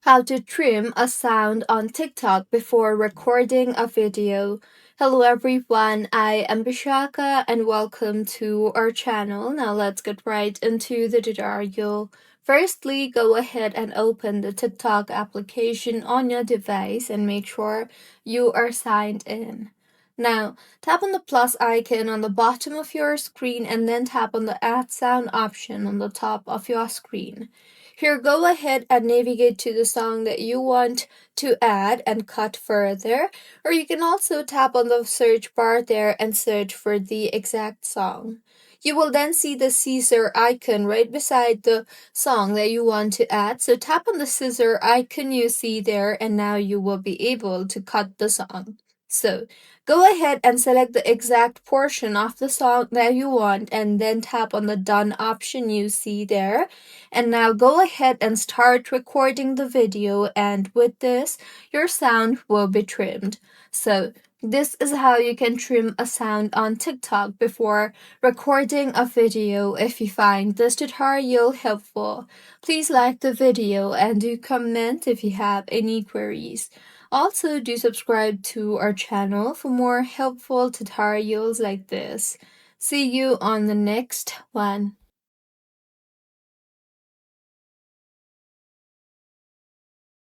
How to trim a sound on TikTok before recording a video. Hello everyone, I am Bishaka and welcome to our channel. Now let's get right into the tutorial. Firstly, go ahead and open the TikTok application on your device and make sure you are signed in. Now, tap on the plus icon on the bottom of your screen and then tap on the add sound option on the top of your screen. Here, go ahead and navigate to the song that you want to add and cut further, or you can also tap on the search bar there and search for the exact song. You will then see the scissor icon right beside the song that you want to add. So tap on the scissor icon you see there, and now you will be able to cut the song. So go ahead and select the exact portion of the song that you want and then tap on the done option you see there. And now go ahead and start recording the video, and with this, your sound will be trimmed. So this is how you can trim a sound on TikTok before recording a video. If you find this tutorial helpful, please like the video and do comment if you have any queries. Also, do subscribe to our channel for more helpful tutorials like this. See you on the next one.